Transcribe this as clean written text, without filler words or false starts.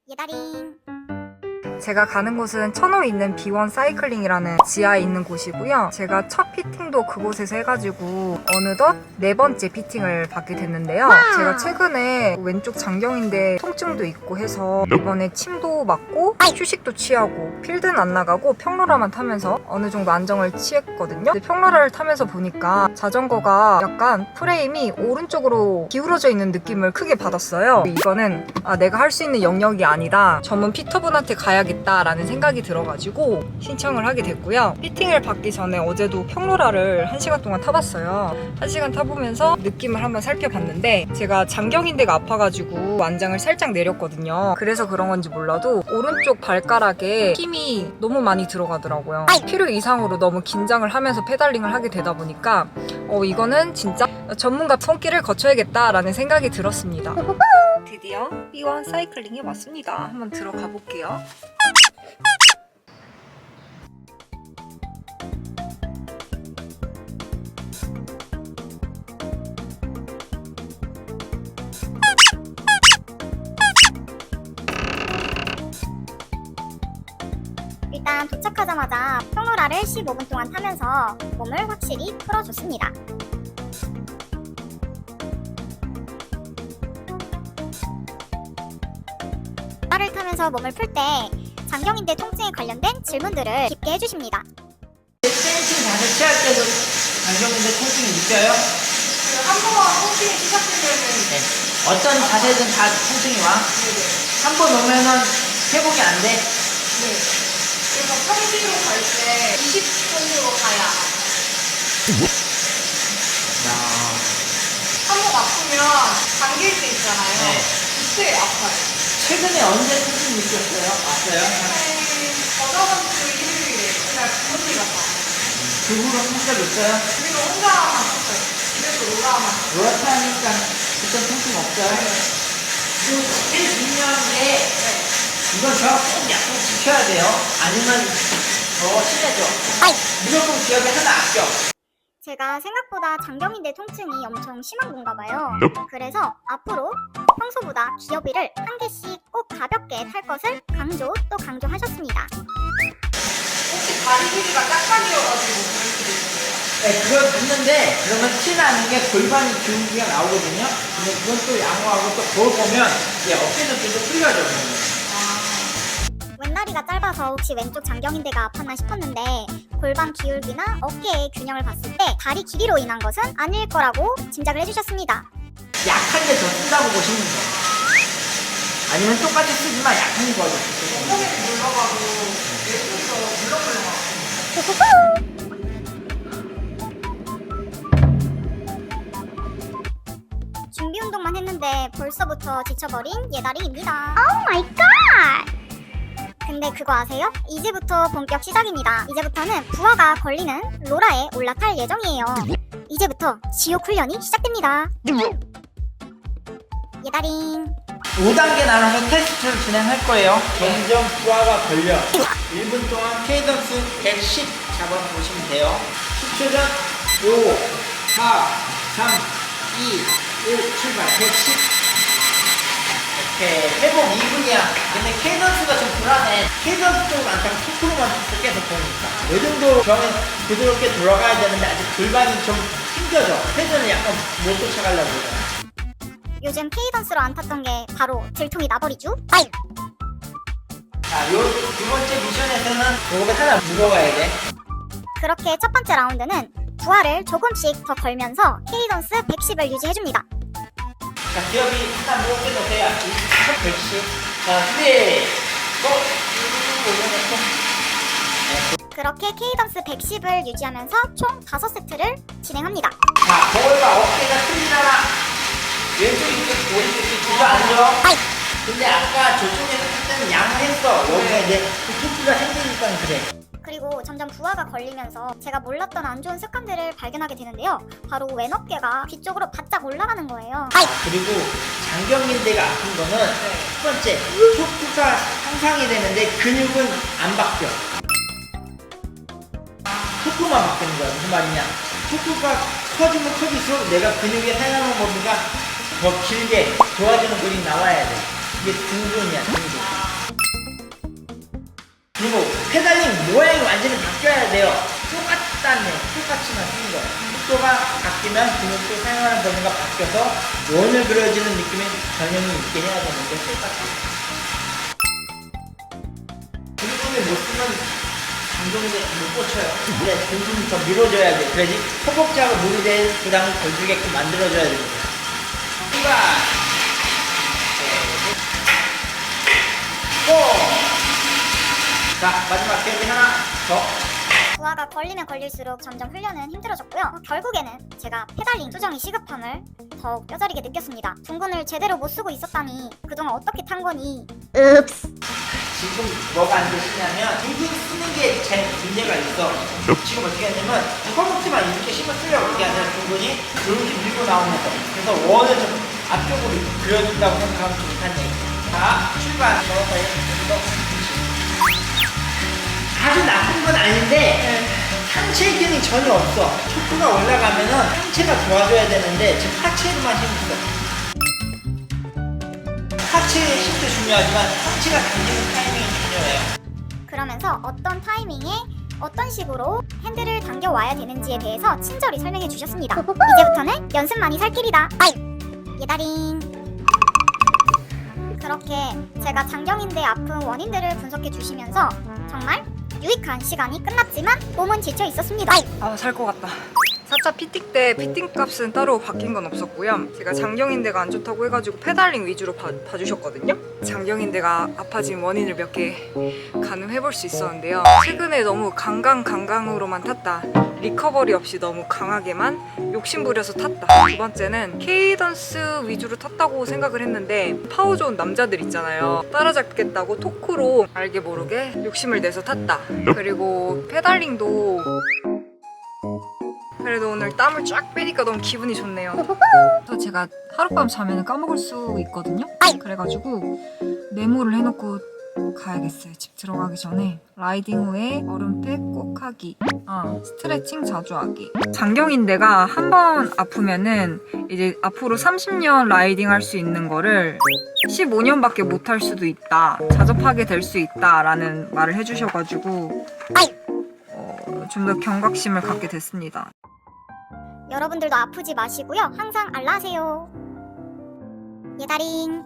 예다링. 제가 가는 곳은 천호에 있는 B1 사이클링이라는 지하에 있는 곳이고요. 제가 첫 피팅도 그곳에서 해가지고 어느덧 4번째 피팅을 받게 됐는데요. 제가 최근에 왼쪽 장경인데 통증도 있고 해서 이번에 침도 맞고 휴식도 취하고 필드는 안 나가고 평로라만 타면서 어느 정도 안정을 취했거든요. 근데 평로라를 타면서 보니까 자전거가 약간 프레임이 오른쪽으로 기울어져 있는 느낌을 크게 받았어요. 이거는 내가 할 수 있는 영역이 아니다. 전문 피터분한테 가야겠다라는 생각이 들어가지고 신청을 하게 됐고요. 피팅을 받기 전에 어제도 평로라를 1시간 동안 타봤어요. 1시간 타보면서 느낌을 한번 살펴봤는데 제가 장경인대가 아파가지고 완장을 살짝 내렸거든요. 그래서 그런 건지 몰라도 오른쪽 발가락에 힘이 너무 많이 들어가더라고요. 필요 이상으로 너무 긴장을 하면서 페달링을 하게 되다 보니까 이거는 진짜 전문가 손길을 거쳐야겠다라는 생각이 들었습니다. 드디어 B1 사이클링에 왔습니다. 한번 들어가 볼게요. 일단 도착하자마자 평로라를 15분 동안 타면서 몸을 확실히 풀어줬습니다. 평로라를 타면서 몸을 풀 때 장경인대 통증에 관련된 질문들을 깊게 해주십니다. 댄싱 자세 취할 때도 장경인대 통증이 느껴요? 한 번 통증이 시작되면은 어떤 자세든 다 통증이 와? 한 번 오면은 회복이 안 돼? 그래서 평지로 갈 때 20분으로 가야 한 번 아프면 당길 때 있잖아요. 네. 그때 아파요. 최근에 언제 통증 느꼈어요? 왔어요? 저저번주 일요일에 그날 부모님이 갔다 왔어요. 그 후로 통증 있어요? 그리고 혼자만 탔어요. 집에서 올라와만. 로라타 하니까 그땐 통증 없어요? 그 제일 중요한 게 이건 저꼭 약속 지켜야 돼요. 아니면 더 심해져. 무조건 기억에 하나 아껴. 제가 생각보다 장경인대 통증이 엄청 심한 건가 봐요. 그래서 앞으로 평소보다 기어비를 한 개씩 꼭 가볍게 탈 것을 강조하셨습니다. 혹시 다리 길이가 짝짝이어가지고 그럴 수도 있어요. 네, 그걸 듣는데 그러면 티 나는 게 골반이 기울기가 나오거든요. 근데 그건 또 양호하고 또 거울 보면 어깨 느낌도 풀려져. 왼다리가 짧아서 혹시 왼쪽 장경인대가 아팠나 싶었는데 골반 기울기나 어깨의 균형을 봤을 때 다리 길이로 인한 것은 아닐 거라고 짐작을 해주셨습니다. 약한 게 더 쓴다고 보시면 돼요. 아니면 똑같이 쓰지만 약한 게 더 쓰고. 몸무게 물러가고 왼쪽이 더 물렁물렁하고. 준비 운동만 했는데 벌써부터 지쳐버린 예다리입니다. 오 마이 갓! 근데 그거 아세요? 이제부터 본격 시작입니다. 이제부터는 부하가 걸리는 로라에 올라탈 예정이에요. 이제부터 지옥 훈련이 시작됩니다. 예다링. 5단계 나눠서 테스트를 진행할 거예요. 점점 부하가 걸려. 1분 동안 케이던스 110 잡아보시면 돼요. 10초 전 5, 4, 3, 2, 1 출발. 110. 오케이. 회복 2분이야. 근데 케이던스가 좀 불안해. 케이던스 쪽으로 안 타고 토크로만 탔을 계속 보니까. 이 정도 저는 부드럽게 돌아가야 되는데 아직 골반이 좀 튕겨져. 회전을 약간 못 쫓아가려고 그래요. 요즘 케이던스로 안 탔던 게 바로 들통이 나버리죠? 자, 요 두 번째 미션에서는 요거 하나 물어가야 돼. 그렇게 첫 번째 라운드는 부하를 조금씩 더 걸면서 케이던스 110을 유지해줍니다. 자, 기업이 하나 무겁게 넣으세요. 110. 자, 준비. 고! 그렇게 케이던스 110을 유지하면서 총 5세트를 진행합니다. 자, 거울과 어깨가 틀리잖아. 왼쪽 이쪽 오른쪽 주저앉아. 근데 아까 저쪽에서 할 때는 양호했어. 여기가 이제 토끼가 생기니까 그래. 그리고 점점 부하가 걸리면서 제가 몰랐던 안 좋은 습관들을 발견하게 되는데요. 바로 왼 어깨가 뒤쪽으로 바짝 올라가는 거예요. 그리고 장경인대가 아픈 거는 첫 번째, 토끼가 상상이 되는데 근육은 안 바뀌어. 토크만 바뀌는 거야. 무슨 말이냐? 토크가 커지면 커질수록 내가 근육의 사용하는 범위가 더 길게 좋아지는 그림이 나와야 돼. 이게 등근이야, 등근. 완전히 바뀌어야 돼요. 똑같이만 쓰는 거예요. 속도가 바뀌면 근육도 사용하는 범위가 바뀌어서 원을 그려지는 느낌의 변형이 있게 해야 되는데 똑같아요. 근육을 못 쓰면 강동인데 못 꽂혀요. 근데 근육이 더 밀어줘야 돼. 그래야지 허벅지하고 무릎에 대한 부담을 덜 주게끔 만들어줘야 됩니다. 출발! 고! 자, 마지막 개비 하나 더. 부하가 걸리면 걸릴수록 점점 훈련은 힘들어졌고요. 결국에는 제가 페달링 수정이 시급함을 더욱 뼈저리게 느꼈습니다. 둥근을 제대로 못 쓰고 있었다니 그동안 어떻게 탄 거니? 지금 뭐가 안 되시냐면 둥근 쓰는 게 제일 문제가 있어. 지금 어떻게 하냐면 허벅지만 이렇게 힘을 쓰려고 그게 아니라 둥근이 이렇게 밀고 나오는 거. 그래서 원을 좀 앞쪽으로 그려준다고 생각하면 좋다는 얘기. 자, 출발. 아주 나쁜 건 아닌데 상체 기능이 전혀 없어. 척추가 올라가면은 상체가 도와줘야 되는데 지금 하체로만 힘이 있어. 하체의 힘도 중요하지만 상체가 당기는 타이밍이 중요해요. 그러면서 어떤 타이밍에 어떤 식으로 핸들을 당겨 와야 되는지에 대해서 친절히 설명해 주셨습니다. 이제부터는 연습만이 살 길이다. 예다린. 그렇게 제가 장경인대 아픈 원인들을 분석해 주시면서 정말 유익한 시간이 끝났지만 몸은 지쳐 있었습니다. 아, 살 것 같다. 4차 피팅 때 피팅 값은 따로 바뀐 건 없었고요. 제가 장경인대가 안 좋다고 해가지고 페달링 위주로 봐주셨거든요. 장경인대가 아파진 원인을 몇 개 가늠해볼 수 있었는데요. 최근에 너무 강강으로만 탔다. 리커버리 없이 너무 강하게만 욕심부려서 탔다. 두 번째는 케이던스 위주로 탔다고 생각을 했는데 파워 좋은 남자들 있잖아요. 따라잡겠다고 토크로 알게 모르게 욕심을 내서 탔다. 그리고 페달링도 그래도 오늘 땀을 쫙 빼니까 너무 기분이 좋네요. 그래서 제가 하룻밤 자면 까먹을 수 있거든요. 그래가지고 메모를 해놓고 가야겠어요. 집 들어가기 전에. 라이딩 후에 얼음팩 꼭 하기. 스트레칭 자주 하기. 장경인대가 한 번 아프면은 이제 앞으로 30년 라이딩 할 수 있는 거를 15년밖에 못 할 수도 있다. 자접하게 될 수 있다라는 말을 해주셔가지고 좀 더 경각심을 갖게 됐습니다. 여러분들도 아프지 마시고요. 항상 알라세요. 예다린.